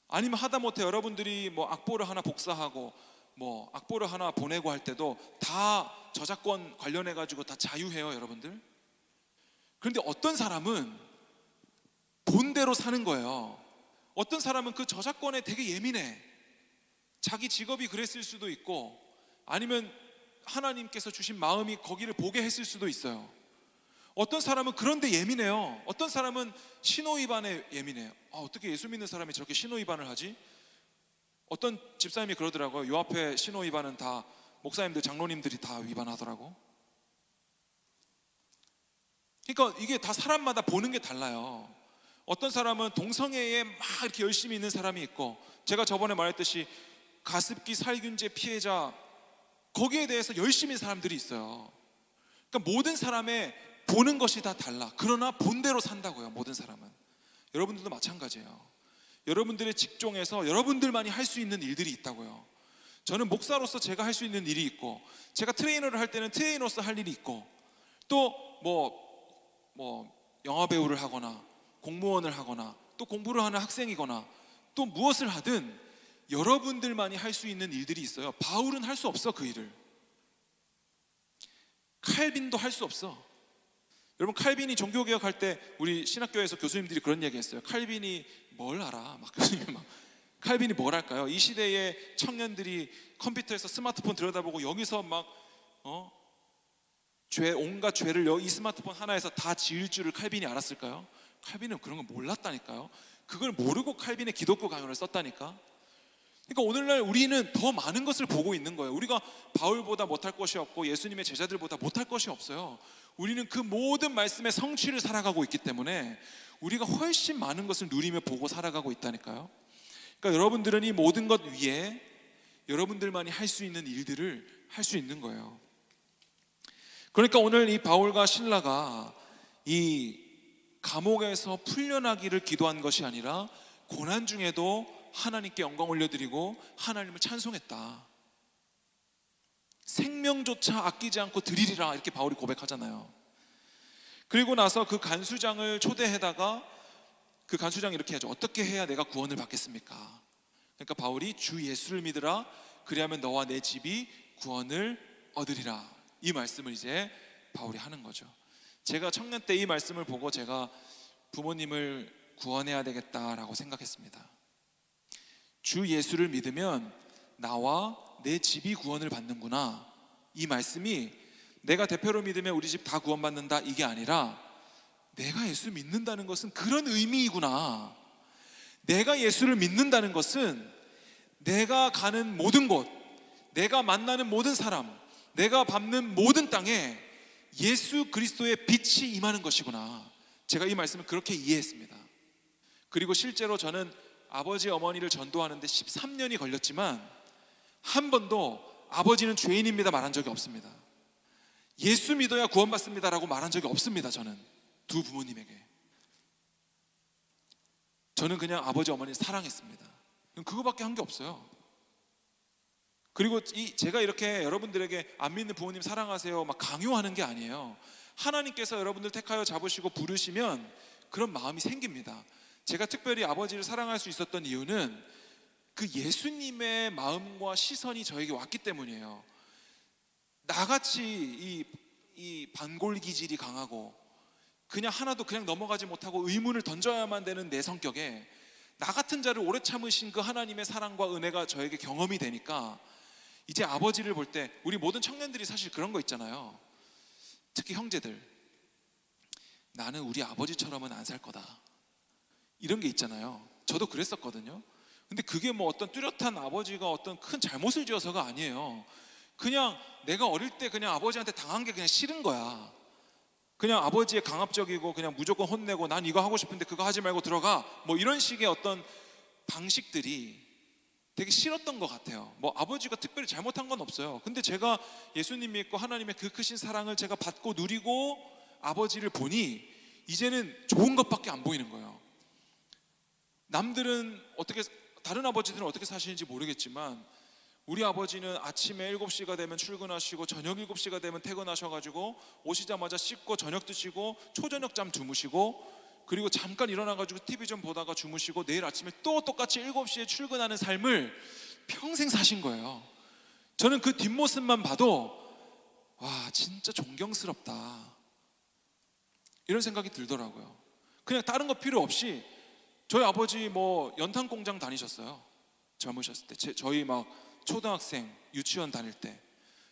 아니면 하다못해 여러분들이 뭐 악보를 하나 복사하고 뭐 악보를 하나 보내고 할 때도 다 저작권 관련해 가지고 다 자유해요, 여러분들. 그런데 어떤 사람은 본대로 사는 거예요. 어떤 사람은 그 저작권에 되게 예민해. 자기 직업이 그랬을 수도 있고, 아니면 하나님께서 주신 마음이 거기를 보게 했을 수도 있어요. 어떤 사람은 그런데 예민해요. 어떤 사람은 신호위반에 예민해요. 어떻게 예수 믿는 사람이 저렇게 신호위반을 하지? 어떤 집사님이 그러더라고요. 요 앞에 신호위반은 다 목사님들, 장로님들이 다 위반하더라고. 그러니까 이게 다 사람마다 보는 게 달라요. 어떤 사람은 동성애에 막 이렇게 열심히 있는 사람이 있고, 제가 저번에 말했듯이 가습기 살균제 피해자, 거기에 대해서 열심히 사람들이 있어요. 그러니까 모든 사람의 보는 것이 다 달라. 그러나 본대로 산다고요, 모든 사람은. 여러분들도 마찬가지예요. 여러분들의 직종에서 여러분들만이 할 수 있는 일들이 있다고요. 저는 목사로서 제가 할 수 있는 일이 있고, 제가 트레이너를 할 때는 트레이너로서 할 일이 있고, 또 영화 배우를 하거나 공무원을 하거나 또 공부를 하는 학생이거나 또 무엇을 하든 여러분들만이 할 수 있는 일들이 있어요. 바울은 할 수 없어, 그 일을. 칼빈도 할 수 없어. 여러분, 칼빈이 종교개혁할 때 우리 신학교에서 교수님들이 그런 얘기 했어요. 칼빈이 뭘 알아? 막 교수님이 막, 칼빈이 뭘 할까요? 이 시대의 청년들이 컴퓨터에서 스마트폰 들여다보고 여기서 막 온갖 죄를 이 스마트폰 하나에서 다 지을 줄을 칼빈이 알았을까요? 칼빈은 그런 거 몰랐다니까요. 그걸 모르고 칼빈의 기독교 강연을 썼다니까. 그러니까 오늘날 우리는 더 많은 것을 보고 있는 거예요. 우리가 바울보다 못할 것이 없고 예수님의 제자들보다 못할 것이 없어요. 우리는 그 모든 말씀의 성취를 살아가고 있기 때문에 우리가 훨씬 많은 것을 누리며 보고 살아가고 있다니까요. 그러니까 여러분들은 이 모든 것 위에 여러분들만이 할 수 있는 일들을 할 수 있는 거예요. 그러니까 오늘 이 바울과 실라가 이 감옥에서 풀려나기를 기도한 것이 아니라 고난 중에도 하나님께 영광 올려드리고 하나님을 찬송했다. 생명조차 아끼지 않고 드리리라, 이렇게 바울이 고백하잖아요. 그리고 나서 그 간수장을 초대해다가 그 간수장이 이렇게 하죠. 어떻게 해야 내가 구원을 받겠습니까? 그러니까 바울이 주 예수를 믿으라, 그리하면 너와 내 집이 구원을 얻으리라, 이 말씀을 이제 바울이 하는 거죠. 제가 청년 때 이 말씀을 보고 제가 부모님을 구원해야 되겠다라고 생각했습니다. 주 예수를 믿으면 나와 내 집이 구원을 받는구나, 이 말씀이 내가 대표로 믿으면 우리 집 다 구원받는다, 이게 아니라 내가 예수 믿는다는 것은 그런 의미이구나. 내가 예수를 믿는다는 것은 내가 가는 모든 곳, 내가 만나는 모든 사람, 내가 밟는 모든 땅에 예수 그리스도의 빛이 임하는 것이구나. 제가 이 말씀을 그렇게 이해했습니다. 그리고 실제로 저는 아버지 어머니를 전도하는데 13년이 걸렸지만 한 번도 아버지는 죄인입니다 말한 적이 없습니다. 예수 믿어야 구원받습니다라고 말한 적이 없습니다. 저는 두 부모님에게. 저는 그냥 아버지 어머니를 사랑했습니다. 그거밖에 한 게 없어요. 그리고 제가 이렇게 여러분들에게 안 믿는 부모님 사랑하세요 막 강요하는 게 아니에요. 하나님께서 여러분들 택하여 잡으시고 부르시면 그런 마음이 생깁니다. 제가 특별히 아버지를 사랑할 수 있었던 이유는 그 예수님의 마음과 시선이 저에게 왔기 때문이에요. 나같이 이 반골 기질이 강하고 그냥 하나도 그냥 넘어가지 못하고 의문을 던져야만 되는 내 성격에 나 같은 자를 오래 참으신 그 하나님의 사랑과 은혜가 저에게 경험이 되니까 이제 아버지를 볼 때, 우리 모든 청년들이 사실 그런 거 있잖아요. 특히 형제들, 나는 우리 아버지처럼은 안 살 거다, 이런 게 있잖아요. 저도 그랬었거든요. 근데 그게 뭐 어떤 뚜렷한 아버지가 어떤 큰 잘못을 지어서가 아니에요. 그냥 내가 어릴 때 그냥 아버지한테 당한 게 그냥 싫은 거야. 그냥 아버지의 강압적이고 그냥 무조건 혼내고 난 이거 하고 싶은데 그거 하지 말고 들어가, 뭐 이런 식의 어떤 방식들이 되게 싫었던 것 같아요. 뭐 아버지가 특별히 잘못한 건 없어요. 근데 제가 예수님 믿고 하나님의 그 크신 사랑을 제가 받고 누리고 아버지를 보니 이제는 좋은 것밖에 안 보이는 거예요. 남들은 어떻게, 다른 아버지들은 어떻게 사시는지 모르겠지만 우리 아버지는 아침에 7시가 되면 출근하시고 저녁 7시가 되면 퇴근하셔가지고 오시자마자 씻고 저녁 드시고 초저녁잠 주무시고 그리고 잠깐 일어나가지고 TV 좀 보다가 주무시고 내일 아침에 또 똑같이 7시에 출근하는 삶을 평생 사신 거예요. 저는 그 뒷모습만 봐도 와, 진짜 존경스럽다 이런 생각이 들더라고요. 그냥 다른 거 필요 없이 저희 아버지 뭐 연탄 공장 다니셨어요. 젊으셨을 때 저희 막 초등학생 유치원 다닐 때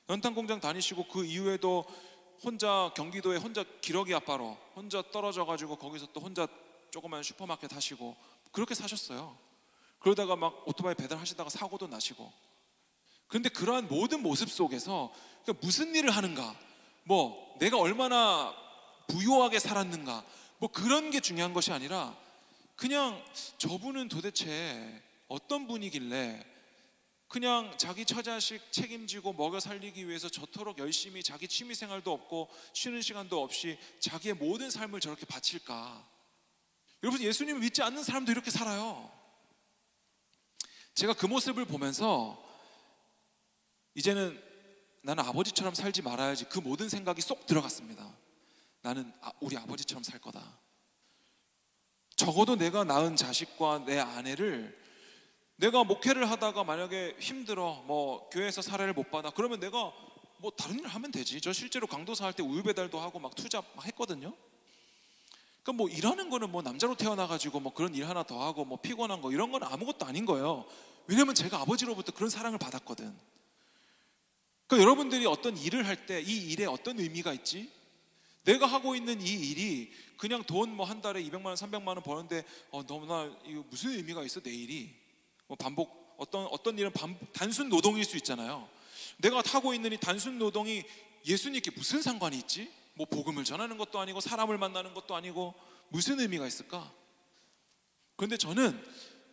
연탄 공장 다니시고 그 이후에도 혼자 경기도에 혼자 기러기 아빠로 혼자 떨어져 가지고 거기서 또 혼자 조그만 슈퍼마켓 하시고 그렇게 사셨어요. 그러다가 막 오토바이 배달하시다가 사고도 나시고. 그런데 그러한 모든 모습 속에서 그러니까 무슨 일을 하는가, 뭐 내가 얼마나 부유하게 살았는가, 뭐 그런 게 중요한 것이 아니라 그냥 저분은 도대체 어떤 분이길래 그냥 자기 처자식 책임지고 먹여 살리기 위해서 저토록 열심히 자기 취미생활도 없고 쉬는 시간도 없이 자기의 모든 삶을 저렇게 바칠까. 여러분, 예수님을 믿지 않는 사람도 이렇게 살아요. 제가 그 모습을 보면서 이제는 나는 아버지처럼 살지 말아야지, 그 모든 생각이 쏙 들어갔습니다. 나는 우리 아버지처럼 살 거다. 적어도 내가 낳은 자식과 내 아내를, 내가 목회를 하다가 만약에 힘들어, 뭐 교회에서 사례를 못 받아, 그러면 내가 뭐 다른 일 하면 되지. 저 실제로 강도사 할 때 우유 배달도 하고 막 투잡 막 했거든요. 그러니까 뭐 일하는 거는 뭐 남자로 태어나가지고 뭐 그런 일 하나 더 하고 뭐 피곤한 거 이런 건 아무것도 아닌 거예요. 왜냐면 제가 아버지로부터 그런 사랑을 받았거든. 그러니까 여러분들이 어떤 일을 할 때 이 일에 어떤 의미가 있지? 내가 하고 있는 이 일이 그냥 돈 뭐 한 달에 200만 원 300만 원 버는데 너무나 이거 무슨 의미가 있어 내 일이? 뭐 반복, 어떤 일은 단순 노동일 수 있잖아요. 내가 하고 있는 이 단순 노동이 예수님께 무슨 상관이 있지? 뭐 복음을 전하는 것도 아니고 사람을 만나는 것도 아니고 무슨 의미가 있을까? 그런데 저는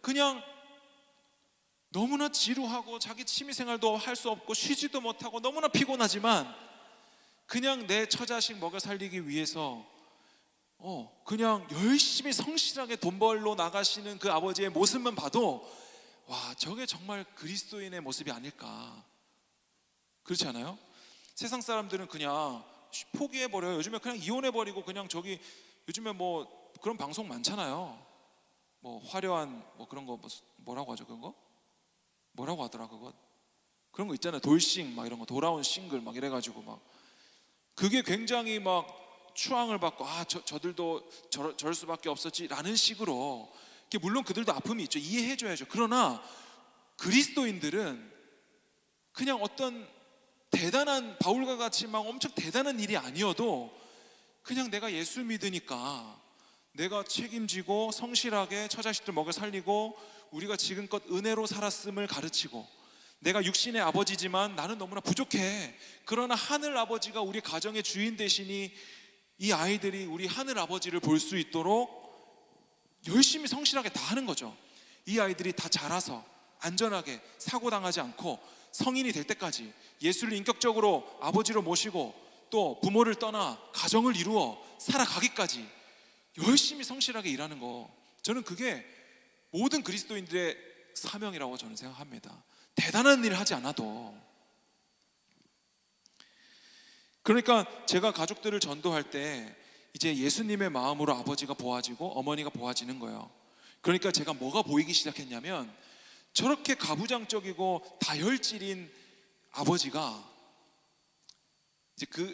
그냥 너무나 지루하고 자기 취미생활도 할 수 없고 쉬지도 못하고 너무나 피곤하지만 그냥 내 처자식 먹여 살리기 위해서 그냥 열심히 성실하게 돈 벌러 나가시는 그 아버지의 모습만 봐도 와, 저게 정말 그리스도인의 모습이 아닐까. 그렇지 않아요? 세상 사람들은 그냥 포기해버려요. 요즘에 그냥 이혼해버리고 그냥 저기 요즘에 뭐 그런 방송 많잖아요. 뭐 화려한 뭐 그런 거 뭐라고 하죠? 그런 거? 뭐라고 하더라 그거? 그런 거 있잖아요. 돌싱 막 이런 거, 돌아온 싱글 막 이래가지고 막 그게 굉장히 막 추앙을 받고 저들도 저럴 수밖에 없었지라는 식으로. 물론 그들도 아픔이 있죠. 이해해줘야죠. 그러나 그리스도인들은 그냥 어떤 대단한 바울과 같이 막 엄청 대단한 일이 아니어도 그냥 내가 예수 믿으니까 내가 책임지고 성실하게 처자식들 먹여 살리고 우리가 지금껏 은혜로 살았음을 가르치고, 내가 육신의 아버지지만 나는 너무나 부족해. 그러나 하늘 아버지가 우리 가정의 주인 되시니 이 아이들이 우리 하늘 아버지를 볼 수 있도록 열심히 성실하게 다 하는 거죠. 이 아이들이 다 자라서 안전하게 사고당하지 않고 성인이 될 때까지 예수를 인격적으로 아버지로 모시고 또 부모를 떠나 가정을 이루어 살아가기까지 열심히 성실하게 일하는 거, 저는 그게 모든 그리스도인들의 사명이라고 저는 생각합니다. 대단한 일을 하지 않아도. 그러니까 제가 가족들을 전도할 때 이제 예수님의 마음으로 아버지가 보아지고 어머니가 보아지는 거예요. 그러니까 제가 뭐가 보이기 시작했냐면 저렇게 가부장적이고 다혈질인 아버지가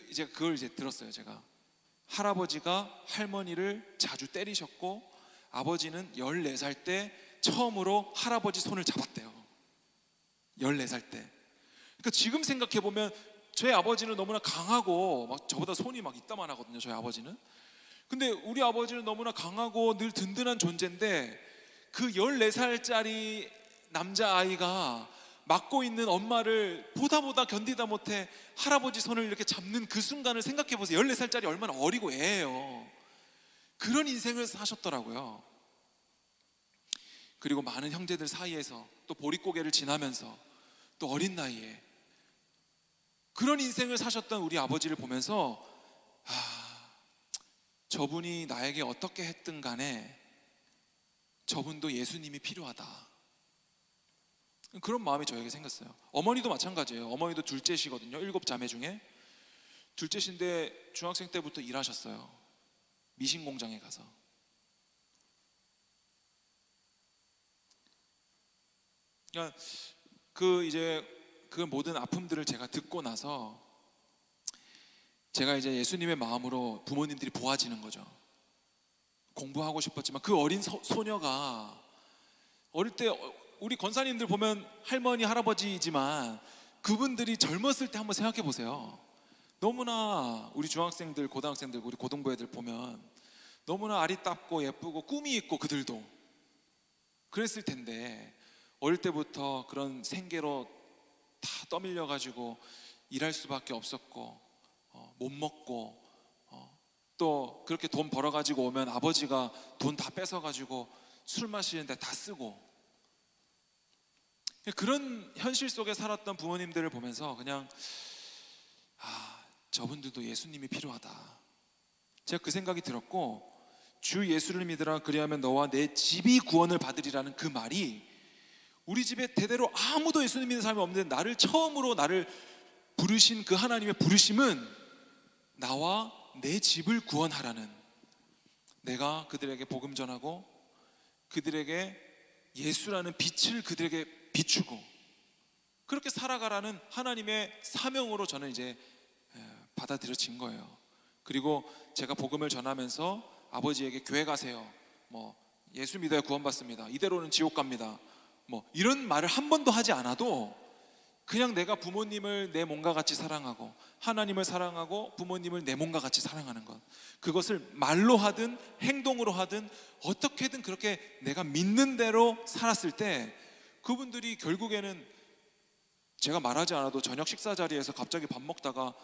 이제 그걸 들었어요. 제가 할아버지가 할머니를 자주 때리셨고 아버지는 14살 때 처음으로 할아버지 손을 잡았대요. 14살 때. 그러니까 지금 생각해 보면 저희 아버지는 너무나 강하고 막 저보다 손이 막 이따만 하거든요. 저희 아버지는. 근데 우리 아버지는 너무나 강하고 늘 든든한 존재인데 그 14살짜리 남자아이가 맡고 있는 엄마를 보다 견디다 못해 할아버지 손을 이렇게 잡는 그 순간을 생각해 보세요. 14살짜리 얼마나 어리고 애예요. 그런 인생을 사셨더라고요. 그리고 많은 형제들 사이에서 또 보릿고개를 지나면서 또 어린 나이에 그런 인생을 사셨던 우리 아버지를 보면서 저분이 나에게 어떻게 했든 간에 저분도 예수님이 필요하다, 그런 마음이 저에게 생겼어요. 어머니도 마찬가지예요. 어머니도 둘째시거든요. 7자매 중에 둘째신데 중학생 때부터 일하셨어요. 미신 공장에 가서. 그러니까 그 모든 아픔들을 제가 듣고 나서 제가 이제 예수님의 마음으로 부모님들이 보아지는 거죠. 공부하고 싶었지만 그 어린 소녀가 어릴 때 우리 권사님들 보면 할머니 할아버지이지만 그분들이 젊었을 때 한번 생각해 보세요. 너무나 우리 중학생들 고등학생들 우리 고등부 애들 보면 너무나 아리답고 예쁘고 꿈이 있고 그들도 그랬을 텐데 어릴 때부터 그런 생계로 다 떠밀려 가지고 일할 수밖에 없었고 못 먹고 또 그렇게 돈 벌어 가지고 오면 아버지가 돈 다 뺏어 가지고 술 마시는데 다 쓰고, 그런 현실 속에 살았던 부모님들을 보면서 그냥 저분들도 예수님이 필요하다, 제가 그 생각이 들었고, 주 예수를 믿으라 그리하면 너와 내 집이 구원을 받으리라는 그 말이 우리 집에 대대로 아무도 예수님 믿는 사람이 없는데 나를 처음으로 나를 부르신 그 하나님의 부르심은 나와 내 집을 구원하라는, 내가 그들에게 복음 전하고 그들에게 예수라는 빛을 그들에게 비추고 그렇게 살아가라는 하나님의 사명으로 저는 이제 받아들여진 거예요. 그리고 제가 복음을 전하면서 아버지에게 교회 가세요, 뭐 예수 믿어야 구원받습니다, 이대로는 지옥 갑니다, 뭐 이런 말을 한 번도 하지 않아도 그냥 내가 부모님을 내 몸과 같이 사랑하고 하나님을 사랑하고 부모님을 내 몸과 같이 사랑하는 것, 그것을 말로 하든 행동으로 하든 어떻게든 그렇게 내가 믿는 대로 살았을 때 그분들이 결국에는 제가 말하지 않아도 저녁 식사 자리에서 갑자기 밥 먹다가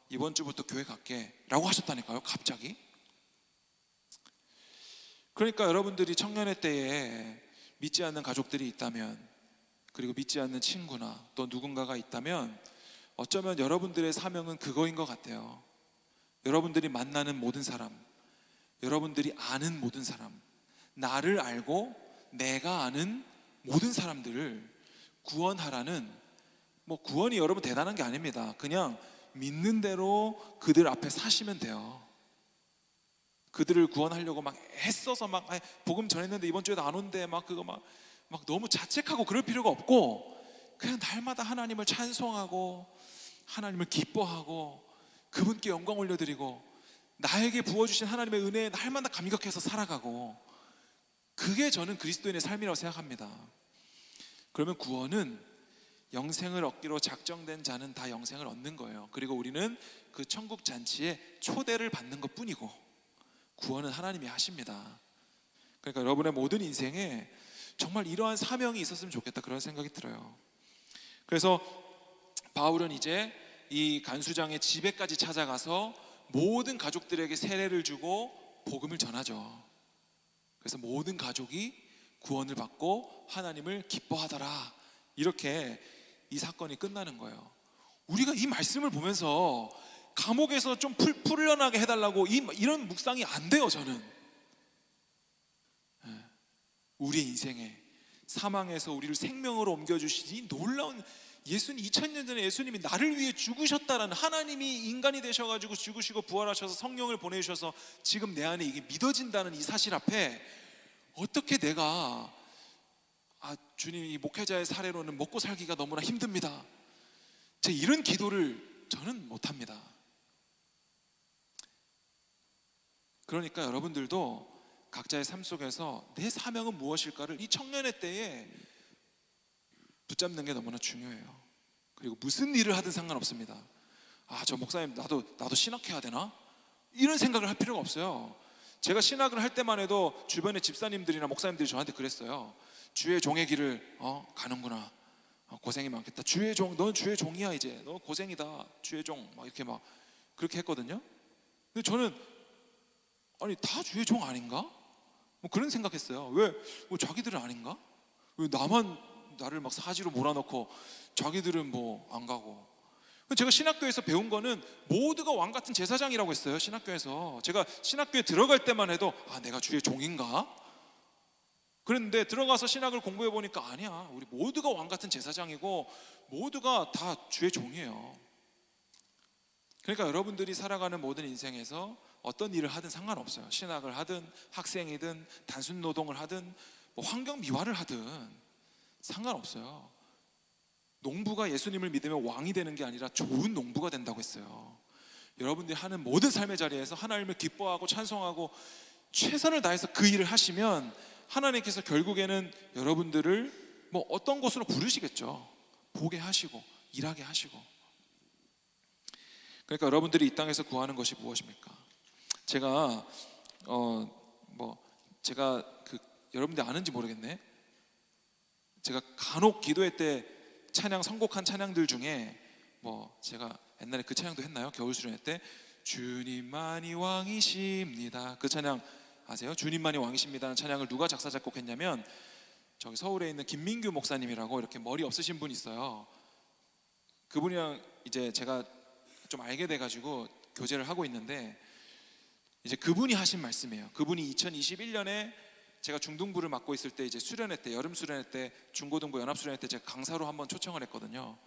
이번 주부터 교회 갈게 라고 하셨다니까요. 갑자기. 그러니까 여러분들이 청년의 때에 믿지 않는 가족들이 있다면, 그리고 믿지 않는 친구나 또 누군가가 있다면 어쩌면 여러분들의 사명은 그거인 것 같아요. 여러분들이 만나는 모든 사람, 여러분들이 아는 모든 사람, 나를 알고 내가 아는 모든 사람들을 구원하라는, 뭐 구원이 여러분 대단한 게 아닙니다. 그냥 믿는 대로 그들 앞에 사시면 돼요. 그들을 구원하려고 막 애써서 막 복음 전했는데 이번 주에도 안 온대 막 그거 막 너무 자책하고 그럴 필요가 없고, 그냥 날마다 하나님을 찬송하고 하나님을 기뻐하고 그분께 영광 올려드리고 나에게 부어주신 하나님의 은혜에 날마다 감격해서 살아가고, 그게 저는 그리스도인의 삶이라고 생각합니다. 그러면 구원은 영생을 얻기로 작정된 자는 다 영생을 얻는 거예요. 그리고 우리는 그 천국 잔치에 초대를 받는 것 뿐이고 구원은 하나님이 하십니다. 그러니까 여러분의 모든 인생에 정말 이러한 사명이 있었으면 좋겠다, 그런 생각이 들어요. 그래서 바울은 이제 이 간수장의 집에까지 찾아가서 모든 가족들에게 세례를 주고 복음을 전하죠. 그래서 모든 가족이 구원을 받고 하나님을 기뻐하더라, 이렇게 이 사건이 끝나는 거예요. 우리가 이 말씀을 보면서 감옥에서 좀 풀려나게 해달라고 이런 묵상이 안 돼요. 저는 우리의 인생에 사망에서 우리를 생명으로 옮겨주신 이 놀라운 예수님, 2000년 전에 예수님이 나를 위해 죽으셨다라는, 하나님이 인간이 되셔가지고 죽으시고 부활하셔서 성령을 보내주셔서 지금 내 안에 이게 믿어진다는 이 사실 앞에 어떻게 내가 주님, 이 목회자의 사례로는 먹고 살기가 너무나 힘듭니다, 제 이런 기도를 저는 못합니다. 그러니까 여러분들도 각자의 삶 속에서 내 사명은 무엇일까를 이 청년의 때에 붙잡는 게 너무나 중요해요. 그리고 무슨 일을 하든 상관없습니다. 저 목사님 나도 신학해야 되나? 이런 생각을 할 필요가 없어요. 제가 신학을 할 때만 해도 주변의 집사님들이나 목사님들이 저한테 그랬어요. 주의 종의 길을 가는구나, 고생이 많겠다. 주의 종, 넌 주의 종이야 이제. 너 고생이다. 주의 종. 막 이렇게 막 그렇게 했거든요. 근데 저는 아니 다 주의 종 아닌가? 뭐 그런 생각했어요. 왜? 뭐 자기들은 아닌가? 왜 나만 나를 막 사지로 몰아넣고 자기들은 뭐 안 가고. 제가 신학교에서 배운 거는 모두가 왕 같은 제사장이라고 했어요. 신학교에서 제가 신학교에 들어갈 때만 해도 내가 주의 종인가? 그랬는데 들어가서 신학을 공부해 보니까 아니야. 우리 모두가 왕 같은 제사장이고 모두가 다 주의 종이에요. 그러니까 여러분들이 살아가는 모든 인생에서 어떤 일을 하든 상관없어요. 신학을 하든 학생이든 단순 노동을 하든 뭐 환경 미화를 하든 상관없어요. 농부가 예수님을 믿으면 왕이 되는 게 아니라 좋은 농부가 된다고 했어요. 여러분들이 하는 모든 삶의 자리에서 하나님을 기뻐하고 찬송하고 최선을 다해서 그 일을 하시면 하나님께서 결국에는 여러분들을 뭐 어떤 곳으로 부르시겠죠. 보게 하시고 일하게 하시고. 그러니까 여러분들이 이 땅에서 구하는 것이 무엇입니까? 제가 여러분들 아는지 모르겠네. 제가 간혹 기도회 때 찬양 선곡한 찬양들 중에 제가 옛날에 그 찬양도 했나요? 겨울 수련회 때 주님만이 왕이십니다. 그 찬양 아세요? 주님만이 왕이십니다는 찬양을 누가 작사 작곡했냐면 저기 서울에 있는 김민규 목사님이라고 이렇게 머리 없으신 분이 있어요. 그분이랑 이제 제가 좀 알게 돼가지고 교제를 하고 있는데 이제 그분이 하신 말씀이에요. 그분이 2021년에 제가 중등부를 맡고 있을 때 이제 수련회 때 여름 수련회 때 중고등부 연합 수련회 때 제가 강사로 한번 초청을 했거든요.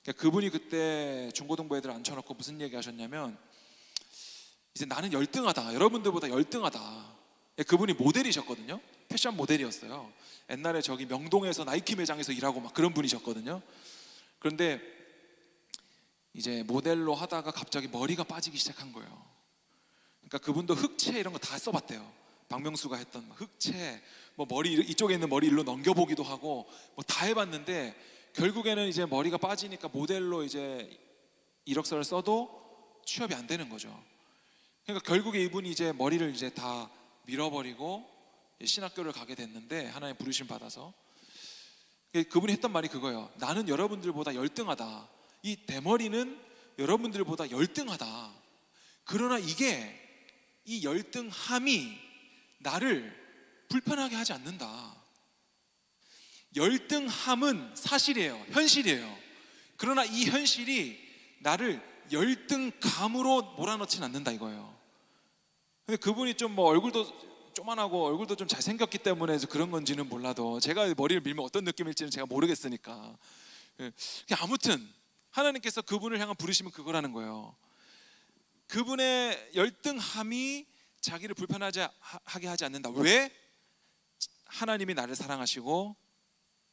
그러니까 그분이 그때 중고등부 애들 앉혀놓고 무슨 얘기 하셨냐면 이제 나는 열등하다. 여러분들보다 열등하다. 그분이 모델이셨거든요. 패션 모델이었어요. 옛날에 저기 명동에서 나이키 매장에서 일하고 막 그런 분이셨거든요. 그런데 이제 모델로 하다가 갑자기 머리가 빠지기 시작한 거예요. 그러니까 그분도 흑채 이런 거 다 써봤대요. 박명수가 했던 흑채, 뭐 머리 이쪽에 있는 머리 일로 넘겨보기도 하고 뭐 다 해봤는데 결국에는 이제 머리가 빠지니까 모델로 이제 이력서를 써도 취업이 안 되는 거죠. 그러니까 결국에 이분이 이제 머리를 이제 다 밀어버리고 신학교를 가게 됐는데 하나님 부르심 받아서 그분이 했던 말이 그거예요. 나는 여러분들보다 열등하다. 이 대머리는 여러분들보다 열등하다. 그러나 이 열등함이 나를 불편하게 하지 않는다. 열등함은 사실이에요. 현실이에요. 그러나 이 현실이 나를 열등감으로 몰아넣지는 않는다 이거예요. 근데 그분이 좀 얼굴도 쪼만하고 얼굴도 좀 잘생겼기 때문에 그런 건지는 몰라도 제가 머리를 밀면 어떤 느낌일지는 제가 모르겠으니까 아무튼 하나님께서 그분을 향한 부르심은 그거라는 거예요. 그분의 열등함이 자기를 불편하게 하지 않는다. 왜? 하나님이 나를 사랑하시고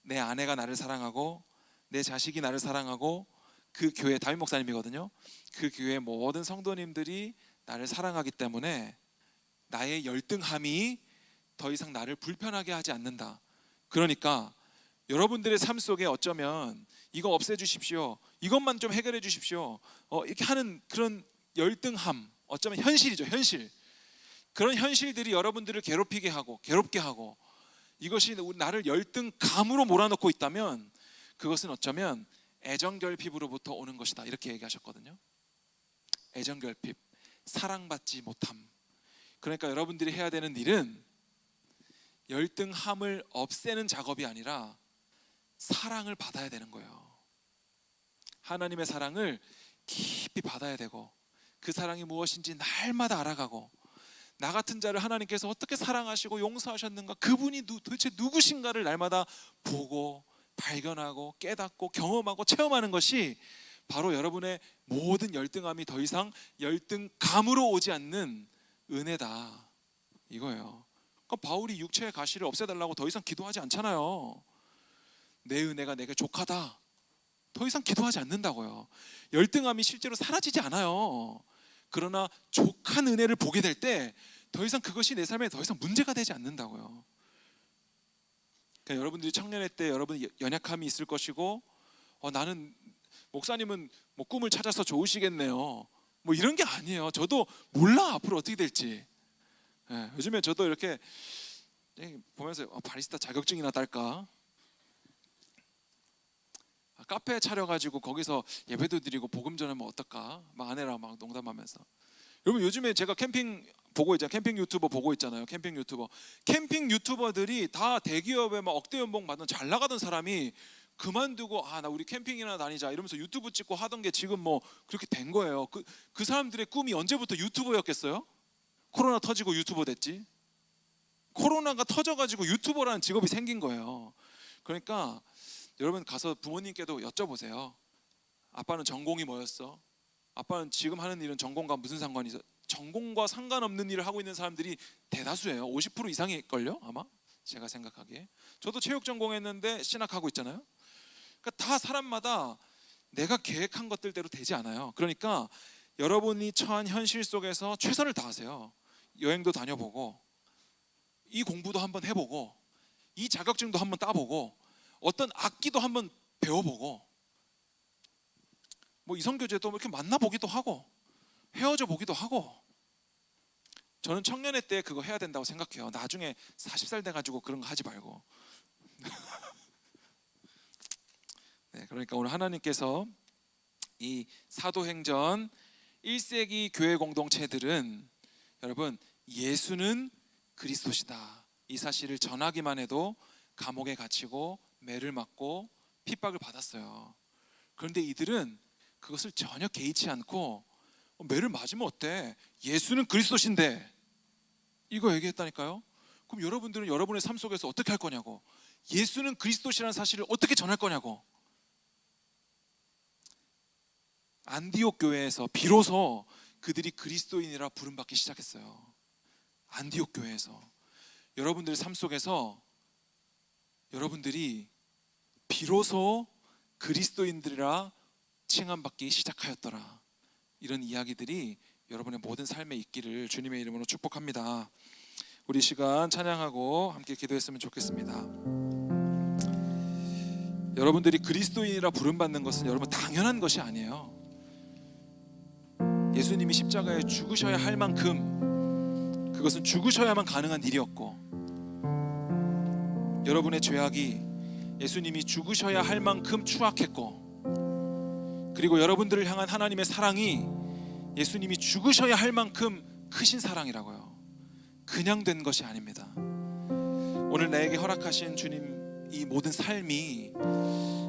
내 아내가 나를 사랑하고 내 자식이 나를 사랑하고 그 교회 담임 목사님이거든요. 그 교회 모든 성도님들이 나를 사랑하기 때문에 나의 열등함이 더 이상 나를 불편하게 하지 않는다. 그러니까 여러분들의 삶 속에 어쩌면 이거 없애주십시오, 이것만 좀 해결해 주십시오 이렇게 하는 그런 열등함, 어쩌면 현실이죠. 현실. 그런 현실들이 여러분들을 괴롭히게 하고 괴롭게 하고 이것이 나를 열등감으로 몰아넣고 있다면 그것은 어쩌면 애정결핍으로부터 오는 것이다 이렇게 얘기하셨거든요. 애정결핍, 사랑받지 못함. 그러니까 여러분들이 해야 되는 일은 열등함을 없애는 작업이 아니라 사랑을 받아야 되는 거예요. 하나님의 사랑을 깊이 받아야 되고 그 사랑이 무엇인지 날마다 알아가고 나 같은 자를 하나님께서 어떻게 사랑하시고 용서하셨는가, 그분이 도대체 누구신가를 날마다 보고 발견하고 깨닫고 경험하고 체험하는 것이 바로 여러분의 모든 열등함이 더 이상 열등감으로 오지 않는 은혜다 이거예요. 그러니까 바울이 육체의 가시를 없애달라고 더 이상 기도하지 않잖아요. 내 은혜가 내게 족하다 더 이상 기도하지 않는다고요. 열등함이 실제로 사라지지 않아요. 그러나 족한 은혜를 보게 될 때 더 이상 그것이 내 삶에 더 이상 문제가 되지 않는다고요. 그러니까 여러분들이 청년회 때 여러분 연약함이 있을 것이고 나는 목사님은 뭐 꿈을 찾아서 좋으시겠네요 뭐 이런 게 아니에요. 저도 몰라 앞으로 어떻게 될지. 요즘에 저도 이렇게 보면서 바리스타 자격증이나 딸까 카페 차려가지고 거기서 예배도 드리고 복음 전하면 어떨까? 막 아내랑 막 농담하면서. 여러분 요즘에 제가 캠핑 보고 있잖아요. 캠핑 유튜버 보고 있잖아요. 캠핑 유튜버들이 다 대기업에 막 억대 연봉 받는 잘 나가던 사람이 그만두고 나 우리 캠핑이나 다니자 이러면서 유튜브 찍고 하던 게 지금 뭐 그렇게 된 거예요. 그 사람들의 꿈이 언제부터 유튜버였겠어요? 코로나 터지고 유튜버 됐지. 코로나가 터져가지고 유튜버라는 직업이 생긴 거예요. 그러니까 여러분 가서 부모님께도 여쭤보세요. 아빠는 전공이 뭐였어? 아빠는 지금 하는 일은 전공과 무슨 상관이 있어? 전공과 상관없는 일을 하고 있는 사람들이 대다수예요. 50% 이상일걸요 아마? 제가 생각하기에. 저도 체육 전공했는데 신학하고 있잖아요. 그러니까 다 사람마다 내가 계획한 것들대로 되지 않아요. 그러니까 여러분이 처한 현실 속에서 최선을 다하세요. 여행도 다녀보고 이 공부도 한번 해보고 이 자격증도 한번 따보고 어떤 악기도 한번 배워보고 뭐 이성교제도 이렇게 만나보기도 하고 헤어져 보기도 하고. 저는 청년회 때 그거 해야 된다고 생각해요. 나중에 40살 돼가지고 그런 거 하지 말고. 네, 그러니까 오늘 하나님께서 이 사도행전 1세기 교회 공동체들은 여러분 예수는 그리스도시다 이 사실을 전하기만 해도 감옥에 갇히고 매를 맞고 핍박을 받았어요. 그런데 이들은 그것을 전혀 개의치 않고 매를 맞으면 어때? 예수는 그리스도신데 이거 얘기했다니까요. 그럼 여러분들은 여러분의 삶 속에서 어떻게 할 거냐고. 예수는 그리스도시라는 사실을 어떻게 전할 거냐고. 안디옥 교회에서 비로소 그들이 그리스도인이라 부름받기 시작했어요. 안디옥 교회에서 여러분들의 삶 속에서 여러분들이 비로소 그리스도인들이라 칭함받기 시작하였더라. 이런 이야기들이 여러분의 모든 삶에 있기를 주님의 이름으로 축복합니다. 우리 시간 찬양하고 함께 기도했으면 좋겠습니다. 여러분들이 그리스도인이라 부름받는 것은 여러분 당연한 것이 아니에요. 예수님이 십자가에 죽으셔야 할 만큼 그것은 죽으셔야만 가능한 일이었고, 여러분의 죄악이 예수님이 죽으셔야 할 만큼 추악했고, 그리고 여러분들을 향한 하나님의 사랑이 예수님이 죽으셔야 할 만큼 크신 사랑이라고요. 그냥 된 것이 아닙니다. 오늘 나에게 허락하신 주님 이 모든 삶이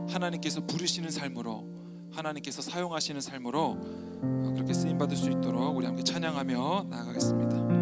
하나님께서 부르시는 삶으로, 하나님께서 사용하시는 삶으로 그렇게 쓰임받을 수 있도록 우리 함께 찬양하며 나아가겠습니다.